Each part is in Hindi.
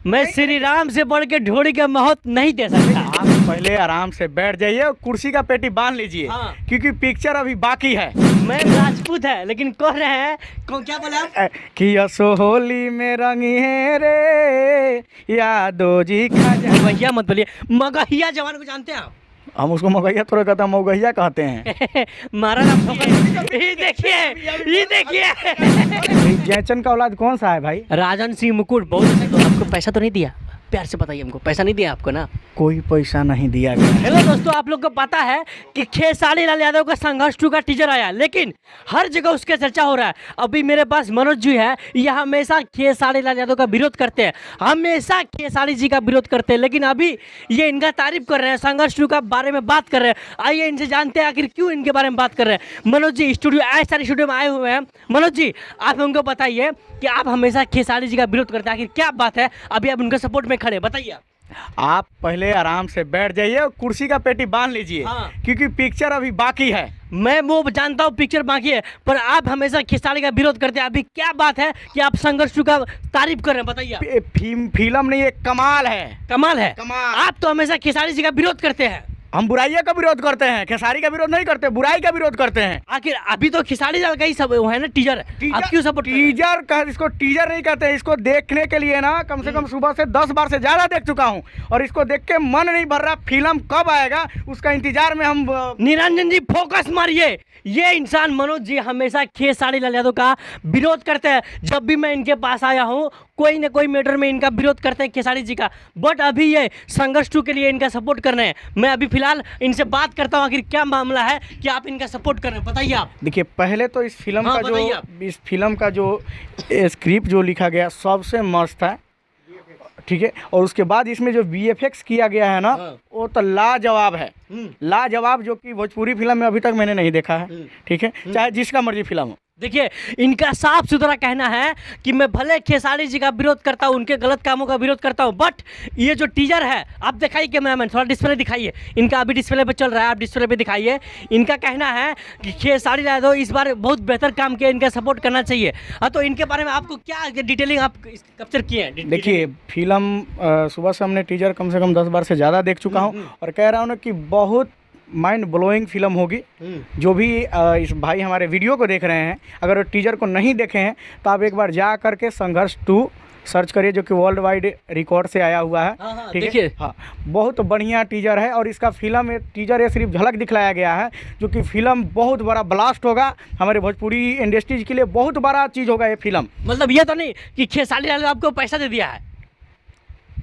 मैं श्री राम से बढ़ के ढोड़ी का महत्व नहीं दे सकता। आप पहले आराम से बैठ जाइए और कुर्सी का पेटी बांध लीजिए। हाँ। क्योंकि पिक्चर अभी बाकी है। मैं राजपूत है लेकिन कह रहे हैं क्या बोले आप? कि असो होली में रंगी है रे यादो जी खाजा। भैया मत बोलिए, मगहिया जवान को जानते हैं आप? हम उसको मगहिया थोड़ा कहते हैं, मगहिया कहते हैं। मारा ना ये देखिए जयचंद का औलाद कौन सा है भाई? राजन सिंह मुकुट। बहुत अच्छा। तो आपको पैसा तो नहीं दिया? प्यार से बताइए हमको, पैसा नहीं दिया आपको ना? कोई पैसा नहीं दिया गया। हेलो दोस्तों, आप लोग को पता है कि खेसारी लाल यादव का संघर्ष 2 का टीजर आया, लेकिन हर जगह उसका चर्चा हो रहा है। अभी मेरे पास मनोज जी है, ये हमेशा खेसारी लाल यादव का विरोध करते हैं, हमेशा खेसारी जी का विरोध करते हैं, लेकिन अभी ये इनका तारीफ कर रहे हैं, संघर्ष 2 का बारे में बात कर रहे हैं। आइए इनसे जानते हैं आखिर क्यों इनके बारे में बात कर रहे हैं। मनोज जी स्टूडियो में आए हुए हैं। मनोज जी, आप हमको बताइए कि आप हमेशा खेसारी जी का विरोध करते हैं, आखिर क्या बात है? अभी आप उनके सपोर्ट में खड़े, बताइए। आप पहले आराम से बैठ जाइए और कुर्सी का पेटी बांध लीजिए। हाँ। क्योंकि पिक्चर अभी बाकी है। मैं वो जानता हूँ पिक्चर बाकी है, पर आप हमेशा खेसारी का विरोध करते हैं। अभी क्या बात है कि आप संघर्ष 2 का तारीफ कर रहे हैं, बताइए। फिल्म नहीं, एक कमाल है। कमाल है। कमाल। आप तो हमेशा खेसारी जी का विरोध करते हैं। हम बुराइयों का विरोध करते हैं, खेसारी का विरोध नहीं करते, बुराई का विरोध करते हैं। आखिर अभी तो खेसारी लाल का ही सब वो है ना टीजर, आप क्यों सपोर्ट? टीजर का, इसको टीजर नहीं कहते, इसको देखने के लिए ना कम से कम सुबह से 10 बार से ज्यादा देख चुका हूँ और इसको देख के मन नहीं भर रहा। फिल्म कब आएगा उसका इंतजार में हम। निरंजन जी फोकस मारिए। ये इंसान मनोज जी हमेशा खेसारी लाल यादव का विरोध करते हैं। जब भी मैं इनके पास आया हूँ, कोई ना कोई मैटर में इनका विरोध करते हैं खेसारी जी का, बट अभी ये संघर्ष 2 के लिए इनका सपोर्ट कर रहे हैं। मैं अभी फिलहाल इनसे बात करता हूँ, आखिर क्या मामला है कि आप इनका सपोर्ट कर रहे हैं, बताइए आप। देखिए, पहले तो इस फिल्म हाँ, इस फिल्म का जो स्क्रिप्ट जो लिखा गया सबसे मस्त है, ठीक है। और उसके बाद इसमें जो VFX किया गया है ना, वो तो लाजवाब है, लाजवाब, जो कि भोजपुरी फिल्म में अभी तक मैंने नहीं देखा है, ठीक है। चाहे जिसका मर्जी फिल्म हो। देखिए, इनका साफ सुथरा कहना है कि मैं भले खेसारी जी का विरोध करता हूँ, उनके गलत कामों का विरोध करता हूँ, बट ये जो टीजर है, आप दिखाइए कैमरामैन, थोड़ा डिस्प्ले दिखाइए। इनका अभी डिस्प्ले पे चल रहा है, आप डिस्प्ले पे दिखाइए। इनका कहना है कि खेसारी लाल यादव इस बार बहुत बेहतर काम किया, इनका सपोर्ट करना चाहिए। हाँ, तो इनके बारे में आपको क्या डिटेलिंग आप कैप्चर किए हैं? देखिए, फिल्म सुबह से हमने टीजर कम से कम 10 बार से ज़्यादा देख चुका हूँ और कह रहा हूँ ना कि बहुत माइंड ब्लोइंग फिल्म होगी। जो भी इस भाई हमारे वीडियो को देख रहे हैं, अगर वो टीजर को नहीं देखे हैं तो आप एक बार जा करके संघर्ष 2 सर्च करिए, जो कि वर्ल्ड वाइड रिकॉर्ड से आया हुआ है। हाँ, ठीक है। हाँ, बहुत बढ़िया टीजर है और इसका फिल्म टीजर ये सिर्फ झलक दिखलाया गया है, जो कि फिल्म बहुत बड़ा ब्लास्ट होगा हमारे भोजपुरी इंडस्ट्रीज के लिए, बहुत बड़ा चीज़ होगा ये फिल्म। मतलब ये तो नहीं कि खेसारी लाल आपको पैसा दे दिया है?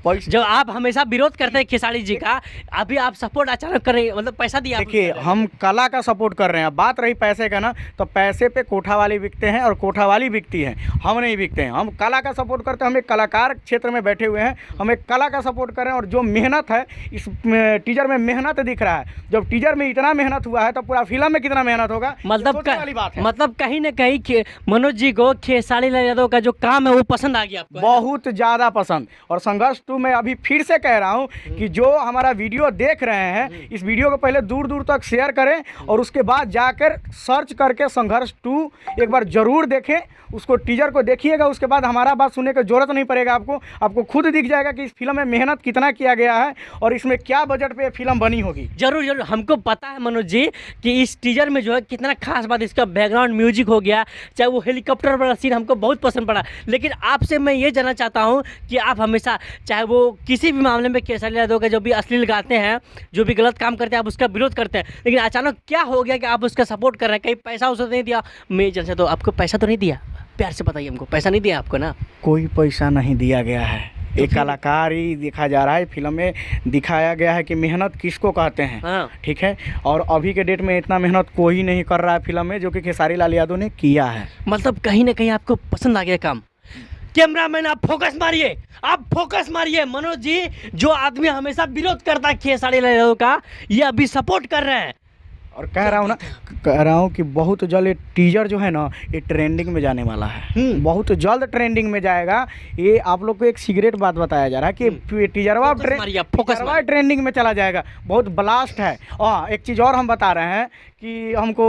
जब आप हमेशा विरोध करते हैं खेसारी जी का, अभी आप सपोर्ट अचानक कर रहे हैं, मतलब पैसा दिया? देखिए, हम कला का सपोर्ट कर रहे हैं। बात रही पैसे का ना, तो पैसे पे कोठा वाली बिकते हैं और कोठा वाली बिकती है, हम नहीं बिकते हैं। हम कला का सपोर्ट करते हैं, हम एक कलाकार क्षेत्र में बैठे हुए हैं, हम एक कला का सपोर्ट कर रहे हैं। और जो मेहनत है, इस टीजर में मेहनत दिख रहा है। जब टीजर में इतना मेहनत हुआ है तो पूरा फिल्म में कितना मेहनत होगा, मतलब कहीं ना कहीं मनोज जी को खेसारी लाल यादव का जो काम है वो पसंद आ गया आपको? बहुत ज़्यादा पसंद। और संघर्ष 2 मैं अभी फिर से कह रहा हूं कि जो हमारा वीडियो देख रहे हैं, इस वीडियो को पहले दूर दूर तक शेयर करें और उसके बाद जाकर सर्च करके संघर्ष 2 एक बार ज़रूर देखें। उसको टीजर को देखिएगा, उसके बाद हमारा बात सुनने की जरूरत नहीं पड़ेगा आपको खुद दिख जाएगा कि इस फिल्म में मेहनत कितना किया गया है और इसमें क्या बजट पे फिल्म बनी होगी। जरूर हमको पता है मनोज जी कि इस टीजर में जो है कितना खास बात, इसका बैकग्राउंड म्यूजिक हो गया, चाहे वो हेलीकॉप्टर वाला सीन हमको बहुत पसंद पड़ा। लेकिन आपसे मैं ये जानना चाहता हूँ कि आप हमेशा, चाहे वो किसी भी मामले में खेसारी यादव का जो भी अश्लील गाते हैं, जो भी गलत काम करते हैं, आप उसका विरोध करते हैं, लेकिन अचानक क्या हो गया कि आप उसका सपोर्ट कर रहे हैं? कहीं पैसा उसे नहीं दिया? मैं जैसे, तो आपको पैसा तो नहीं दिया? प्यार से बताइए हमको, पैसा नहीं दिया आपको ना? कोई पैसा नहीं दिया गया है। एक कलाकार ही देखा जा रहा है। फिल्म में दिखाया गया है कि मेहनत किसको कहते हैं। हाँ। ठीक है। और अभी के डेट में इतना मेहनत कोई नहीं कर रहा है फिल्म में, जो कि खेसारी लाल यादव ने किया है। मतलब कहीं ना कहीं आपको पसंद आ गया काम। कैमरामैन आप फोकस मारिए, आप फोकस मारिए। मनोज जी, जो आदमी हमेशा विरोध करता है खेसारी लाल यादव का, ये अभी सपोर्ट कर रहे हैं। और कह रहा हूँ कि बहुत जल्द ये टीजर जो है ना ये ट्रेंडिंग में जाने वाला है, बहुत जल्द ट्रेंडिंग में जाएगा। ये आप लोग को एक सिगरेट बात बताया जा रहा है कि टीजरवा ट्रेंडिंग में चला जाएगा, बहुत ब्लास्ट है। और एक चीज़ और हम बता रहे हैं कि हमको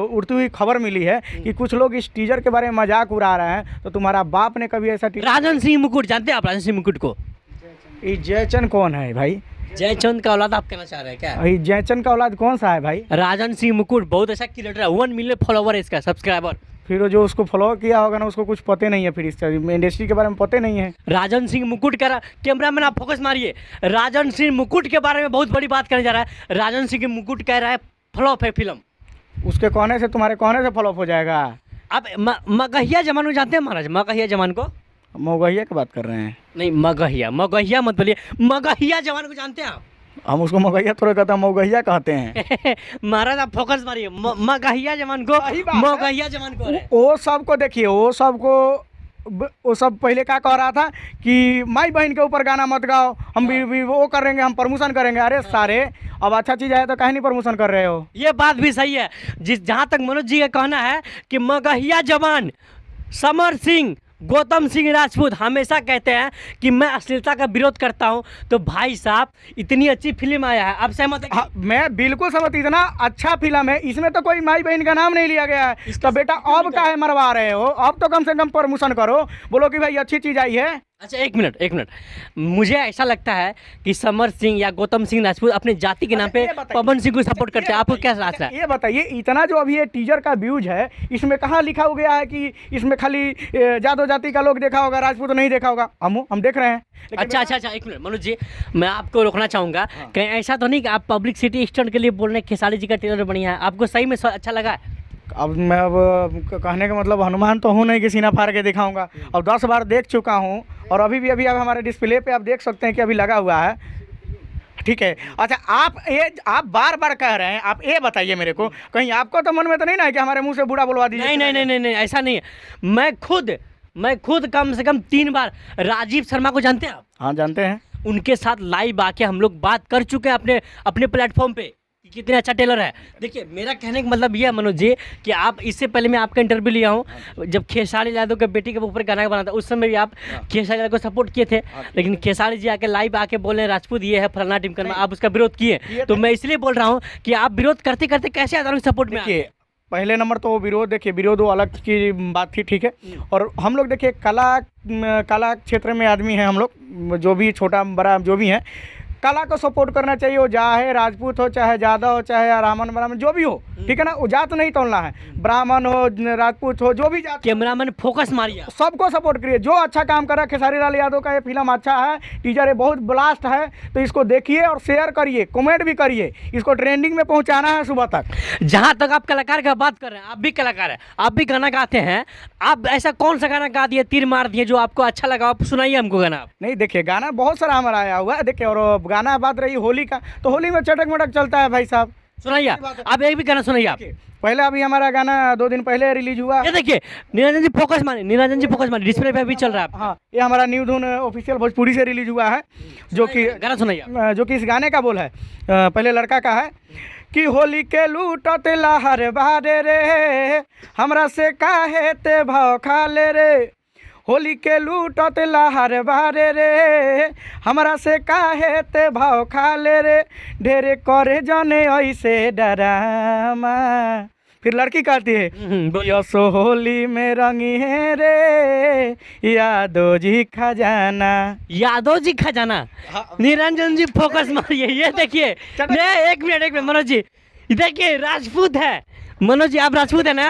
उड़ती हुई खबर मिली है कि कुछ लोग इस टीजर के बारे में मजाक उड़ा रहे हैं। तो तुम्हारा बाप ने कभी ऐसा राजन सिंह मुकुट जानते हैं आप? राजन सिंह मुकुट को? ये जयचंद कौन है भाई? जयचंद का औलाद आप कहना चाह रहे हैं क्या? ये जयचंद का औलाद कौन सा है भाई? राजन सिंह मुकुट बहुत अच्छा क्रिएटर है, 1 मिलियन फॉलोवर है इसका, सब्सक्राइबर। फिर जो उसको फॉलो किया होगा ना उसको कुछ पता नहीं है, फिर इस इंडस्ट्री के बारे में पता नहीं है। राजन सिंह मुकुट का कैमरा मैन आप फोकस मारिए, राजन सिंह मुकुट के बारे में बहुत बड़ी बात करने जा रहा है। राजन सिंह मुकुट कह रहा है फ्लॉप है फिल्म। उसके कहने से, तुम्हारे कहने से फ्लॉप हो जाएगा। अब मगहिया जमान को जानते हैं महाराज? मगहिया जमान को? मगहिया की बात कर रहे हैं? नहीं, मगहिया मत बोलिए, मगहिया जमान को जानते हैं आप? हम उसको मगहिया थोड़ा कहते हैं, मगहिया कहते हैं। महाराज आप फोकस मारिए, मगहिया जमान को, मगहिया जमान को। वो सबको देखिए, वो सब पहले क्या कह रहा था कि माई बहन के ऊपर गाना मत गाओ, हम भी वो करेंगे, हम प्रमोशन करेंगे। अरे सारे, अब अच्छा चीज़ है तो काहे नहीं प्रमोशन कर रहे हो? ये बात भी सही है। जहाँ तक मनोज जी का कहना है कि मगहिया जवान समर सिंह, गौतम सिंह राजपूत हमेशा कहते हैं कि मैं अश्लीलता का विरोध करता हूं, तो भाई साहब इतनी अच्छी फिल्म आया है, आप सहमत हैं? हाँ, मैं बिल्कुल सहमत। इतना अच्छा फिल्म है, इसमें तो कोई माई बहन का नाम नहीं लिया गया है। तो बेटा अब काहे मरवा रहे हो? अब तो कम से कम प्रमोशन करो, बोलो कि भाई अच्छी चीज़ आई है। अच्छा एक मिनट, मुझे ऐसा लगता है कि समर सिंह या गौतम सिंह राजपूत अपने जाति के नाम पे पवन सिंह को सपोर्ट करते हैं। आपको क्या लगता है? ये बताइए, इतना जो अभी ये टीजर का व्यूज है, इसमें कहाँ लिखा हो गया है कि इसमें खाली जादव जाति का लोग देखा होगा, राजपूत नहीं देखा होगा? हम देख रहे हैं। अच्छा, एक मिनट मनोज जी, मैं आपको रोकना चाहूँगा। कहीं ऐसा तो नहीं कि आप पब्लिसिटी स्टंट के लिए बोल रहे हैं खेसारी जी का ट्रेलर बढ़िया है? आपको सही में अच्छा लगा है? अब मैं कहने का मतलब हनुमान तो हूँ नहीं कि सीना फाड़ के दिखाऊंगा। अब 10 बार देख चुका हूँ और अभी अब हमारे डिस्प्ले पे आप देख सकते हैं कि अभी लगा हुआ है। ठीक है। अच्छा, आप बार बार कह रहे हैं, आप ये बताइए मेरे को, कहीं आपको तो मन में तो नहीं ना है कि हमारे मुंह से बूढ़ा बुलवा दीजिए? नहीं, ऐसा नहीं है। मैं खुद कम से कम 3 बार, राजीव शर्मा को जानते हैं आप? हाँ जानते हैं। उनके साथ लाइव आके हम लोग बात कर चुके हैं अपने प्लेटफॉर्म पे कि कितने अच्छा टेलर है। देखिए मेरा कहने का मतलब ये है मनोज जी कि आप, इससे पहले मैं आपका इंटरव्यू लिया हूँ जब खेसारी यादव के बेटी के ऊपर गाना बना था, उस समय भी आप खेसारी यादव को सपोर्ट किए थे। लेकिन खेसारी जी आके लाइव आके बोले राजपूत ये है फलाना टीम करना, आप उसका विरोध किए। तो मैं इसलिए बोल रहा हूँ कि आप विरोध करते करते कैसे आधार सपोर्ट में आए? पहले नंबर तो वो विरोध वो अलग की बात थी, ठीक है। और हम लोग देखिए कला क्षेत्र में आदमी हैं हम लोग, जो भी छोटा बड़ा जो भी है, कला को सपोर्ट करना चाहिए। वो चाहे राजपूत हो, चाहे यादव हो, चाहे ब्राह्मण जो भी हो, ठीक है ना, वो जात नहीं तोड़ना है। ब्राह्मण हो, राजपूत हो, जो भी जात। कैमरामैन फोकस मारिए, सबको सपोर्ट करिए। जो अच्छा काम कर रहा है, खेसारी लाल यादव का ये फिल्म अच्छा है, टीजर है बहुत ब्लास्ट है, तो इसको देखिए और शेयर करिए, कमेंट भी करिए, इसको ट्रेंडिंग में पहुंचाना है सुबह तक। जहाँ तक आप कलाकार का बात कर रहे हैं, आप भी कलाकार हैं, आप भी गाना गाते हैं। आप ऐसा कौन सा गाना गा दिए, तीर मार दिए, जो आपको अच्छा लगा? आप सुनाइए हमको गाना। नहीं देखिए, गाना बहुत सारा हमारा आया हुआ है। देखिए, और गाना बात रही होली का, तो होली में चटक मटक चलता है भाई साहब। सुनाइए आप एक भी गाना सुनाइए आप। पहले अभी हमारा गाना 2 दिन पहले रिलीज हुआ। ये देखिए निरंजन जी फोकस मारिए, डिस्प्ले पे अभी चल रहा है। हाँ, ये हमारा न्यू धुन ऑफिशियल भोजपुरी से रिलीज हुआ है, जो कि गाना सुनाइए। जो कि इस गाने का बोल है, पहले लड़का का है कि होली के लूटत लहर बारे रे, हमरा से काहे ते भाव खा ले रे। होली के लूटत लहर बारे रे, हमरा से काहे ते भाव खा ले रे। ढेरे करे जाने ऐसे डरामा। फिर लड़की कहती है, यसो होली में रंगी है रे यादव जी खजाना। यादव जी खजाना, निरंजन जी फोकस मारिए। ये देखिए, एक मिनट मनोज जी, देखिए राजपूत है मनोज जी, आप राजपूत है ना?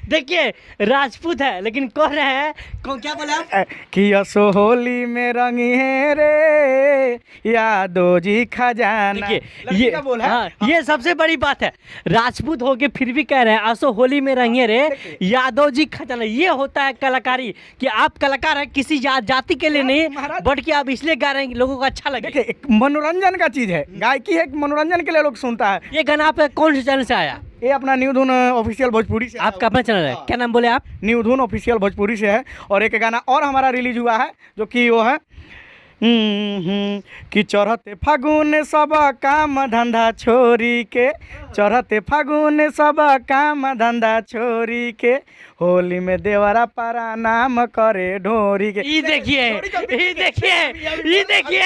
देखिए राजपूत है, लेकिन कह रहे हैं क्या बोले आप कि यसो होली में रंगी है रे यादव जी खजाना। ये बोला। हाँ, ये सबसे बड़ी बात है। राजपूत होके फिर भी कह रहे हैं असो होली में रंगे रे यादव जी खजाना। ये होता है कलाकारी, कि आप कलाकार है किसी जाति के लिए नहीं, बट कि आप इसलिए गा रहे हैं कि लोगों को अच्छा लगे। देखिए, मनोरंजन का चीज है, गायकी है, मनोरंजन के लिए लोग सुनता है। ये गाना आप कौन से चैनल से आया? ये अपना न्यू धुन ऑफिशियल भोजपुरी से। आपका अपना चैनल है, क्या नाम बोले आप? न्यू धुन ऑफिशियल भोजपुरी से है। और एक गाना और हमारा रिलीज हुआ है, जो कि वो है कि चढ़ते फागुन सब काम धंधा छोरी के, चढ़ते फागुन सब काम धंधा छोरी के, होली में देवरा पारा नाम करे ढोरी के। ये देखिए, ये देखिए, ये देखिए।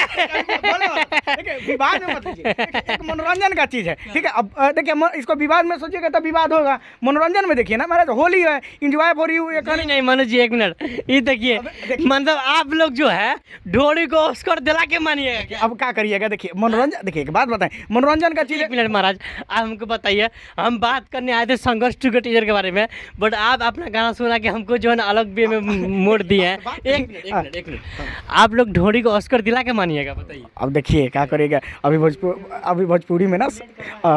देखिए विवाद में मत लीजिए, एक मनोरंजन का चीज़ है, ठीक है। अब देखिए इसको विवाद में सोचिएगा तो विवाद होगा, मनोरंजन में देखिए ना महाराज, होली है, इंजॉय फॉर यू। नहीं नहीं मनोज जी, एक मिनट, ये देखिए, मतलब आप लोग जो है ढोड़ी को ऑस्कर दिला के मानिएगा क्या? अब क्या करिएगा, देखिए मनोरंजन, देखिए एक बात बताएं, मनोरंजन का चीज़ एक मिनट महाराज, आप हमको बताइए, हम बात करने आए थे संघर्ष 2 के टीजर के बारे में, बट आप अपना गाना सुना के हमको जो है ना अलग वे में मोड़ दिए हैं। एक मिनट, आप लोग ढोड़ी को ऑस्कर दिला के मानिएगा, बताइए। अब देखिए क्या करेगा, अभी भोजपुरी में ना,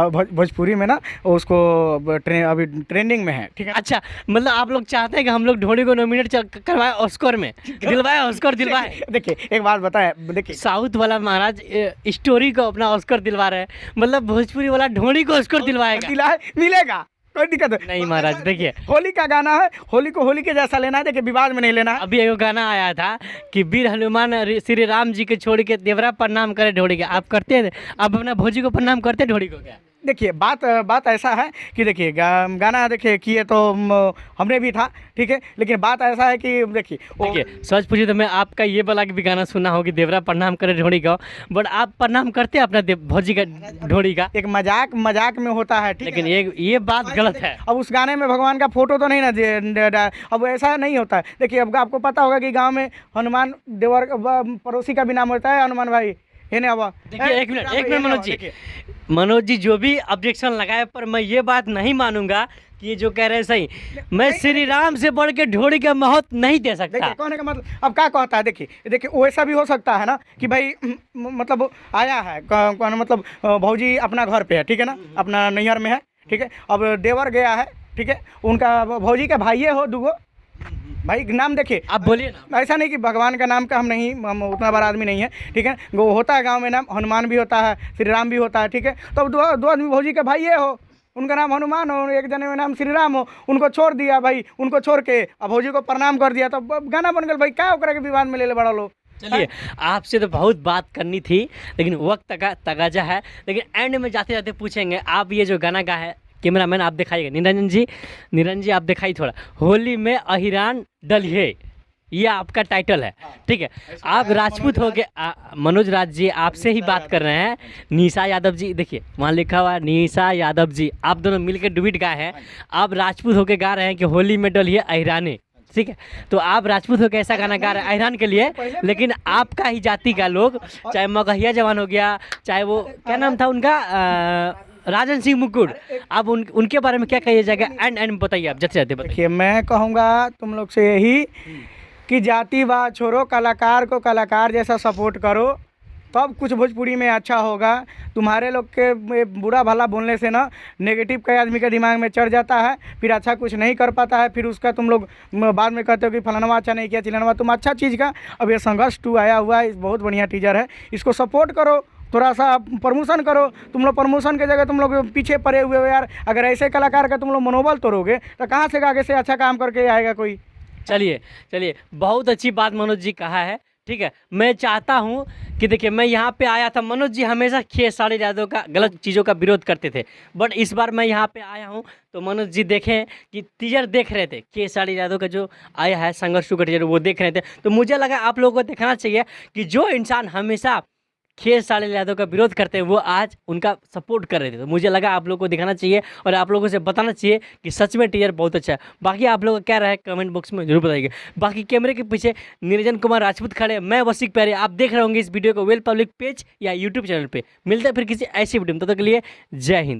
भोजपुरी में ना उसको अभी ट्रेंडिंग में है, ठीक है। अच्छा, मतलब आप लोग चाहते हैं कि हम लोग ढोड़ी को नॉमिनेट करवाए ऑस्कर में, दिलवाए ऑस्कर दिलवाए। देखिए एक बात बताएं, देखिए साउथ वाला महाराज स्टोरी को अपना ऑस्कर दिलवा रहे हैं, मतलब भोजपुरी वाला ढोड़ी को ऑस्कर दिलवाएगा, मिलेगा, कोई दिक्कत नहीं महाराज। देखिए होली का गाना है, होली को होली के जैसा लेना है, देखिए विवाद में नहीं लेना है। अभी एक गाना आया था कि वीर हनुमान श्री राम जी के छोड़ के देवरा प्रणाम करे ढोड़ी के, आप करते हैं? आप अपना भोजी को प्रणाम करते हैं ढोड़ी को क्या? देखिए बात ऐसा है कि देखिए गाना देखिए किए तो हमने भी था, ठीक है, लेकिन बात ऐसा है कि देखिए सच पूछिए तो मैं आपका ये वाला भी गाना सुना हो कि देवरा प्रणाम करे ढोड़ी का, बट आप प्रणाम करते हैं अपना भोजी का ढोड़ी का? एक मजाक में होता है, लेकिन ये बात गलत है। अब उस गाने में भगवान का फोटो तो नहीं ना, अब ऐसा नहीं होता है। देखिए अब आपको पता होगा कि गाँव में हनुमान देवर पड़ोसी का भी नाम होता है हनुमान भाई, है ना। अब देखिए एक मिनट मनोज जी जो भी ऑब्जेक्शन लगाए, पर मैं ये बात नहीं मानूंगा कि ये जो कह रहे हैं सही, मैं श्री राम से बढ़ के ढोड़ी का महत्व नहीं दे सकता। देखिए कहने का मतलब अब क्या कहता है, देखिए वैसा भी हो सकता है ना कि भाई मतलब आया है मतलब भौजी अपना घर पे है, ठीक है ना, अपना नैहर में है, ठीक है। अब देवर गया है, ठीक है, उनका भौजी का भाइये हो दूगो भाई, नाम देखिए आप बोलिए ना। ऐसा नहीं कि भगवान का नाम का हम उतना बड़ा आदमी नहीं है, ठीक है। वो होता है गांव में नाम, हनुमान भी होता है, श्री राम भी होता है, ठीक है। तो दो आदमी भौजी के भाई ये हो, उनका नाम हनुमान हो, एक जने में नाम श्री राम हो, उनको छोड़ दिया भाई, उनको छोड़ के अब भौजी को प्रणाम कर दिया, तो गाना बन गया भाई, क्या होकर के विवाद में ले बड़ा लोग। चलिए आपसे तो बहुत बात करनी थी, लेकिन वक्त तगाजा है, लेकिन एंड में जाते जाते पूछेंगे, आप ये जो गाना गा है, कैमरामैन आप दिखाइएगा, निरंजन जी आप दिखाई थोड़ा, होली में अहिरान डलिए, ये आपका टाइटल है, ठीक है। आप राजपूत हो के मनोज राज जी आपसे ही बात कर रहे हैं, निशा यादव जी, देखिए वहाँ लिखा हुआ है निशा यादव जी, आप दोनों मिलकर डुबिट गाए हैं, आप राजपूत होके गा रहे हैं कि होली में डलिए अहिराने, ठीक है। तो आप राजपूत होकर ऐसा गाना गा रहे हैं अहिरान के लिए, लेकिन आपका ही जाति का लोग, चाहे मगहिया जवान हो गया, चाहे वो क्या नाम था उनका, राजन सिंह मुकुट, आप उनके बारे में क्या कहिए जाएगा? एंड बताइए आप, जैसे जाते बताइए। देखिए मैं कहूँगा तुम लोग से यही कि जातिवाद छोड़ो, कलाकार को कलाकार जैसा सपोर्ट करो, तब कुछ भोजपुरी में अच्छा होगा। तुम्हारे लोग के बुरा भला बोलने से ना नेगेटिव कई आदमी के दिमाग में चढ़ जाता है, फिर अच्छा कुछ नहीं कर पाता है, फिर उसका तुम लोग बाद में कहते हो कि फलाना अच्छा नहीं किया, चिलाना। तुम अच्छा चीज़ का, अब ये संघर्ष 2 आया हुआ है, बहुत बढ़िया टीजर है, इसको सपोर्ट करो, थोड़ा सा प्रमोशन करो। तुम लोग प्रमोशन की जगह तुम लोग पीछे पड़े हुए हो यार, अगर ऐसे कलाकार का तुम लोग मनोबल तोड़ोगे तो कहाँ से आगे से अच्छा काम करके आएगा कोई। चलिए बहुत अच्छी बात मनोज जी कहा है, ठीक है। मैं चाहता हूं कि देखिए मैं यहाँ पे आया था, मनोज जी हमेशा खेसारी यादव का गलत चीज़ों का विरोध करते थे, बट इस बार मैं यहाँ पे आया हूँ तो मनोज जी देखें कि टीजर देख रहे थे, खेसारी यादव का जो आया है संघर्ष 2 का टीजर, वो देख रहे थे, तो मुझे लगा आप लोगों को दिखाना चाहिए कि जो इंसान हमेशा खेसारी यादव का विरोध करते हैं वो आज उनका सपोर्ट कर रहे थे, तो मुझे लगा आप लोगों को दिखाना चाहिए और आप लोगों से बताना चाहिए कि सच में टीजर बहुत अच्छा है। बाकी आप लोग क्या रहे कमेंट बॉक्स में जरूर बताइएगा। बाकी कैमरे के पीछे निरंजन कुमार राजपूत खड़े, मैं वसीक प्यारे, आप देख रहे होंगे इस वीडियो को वेल पब्लिक पेज या यूट्यूब चैनल पर। मिलते हैं फिर किसी ऐसी वीडियो में, तब तक के लिए जय हिंद।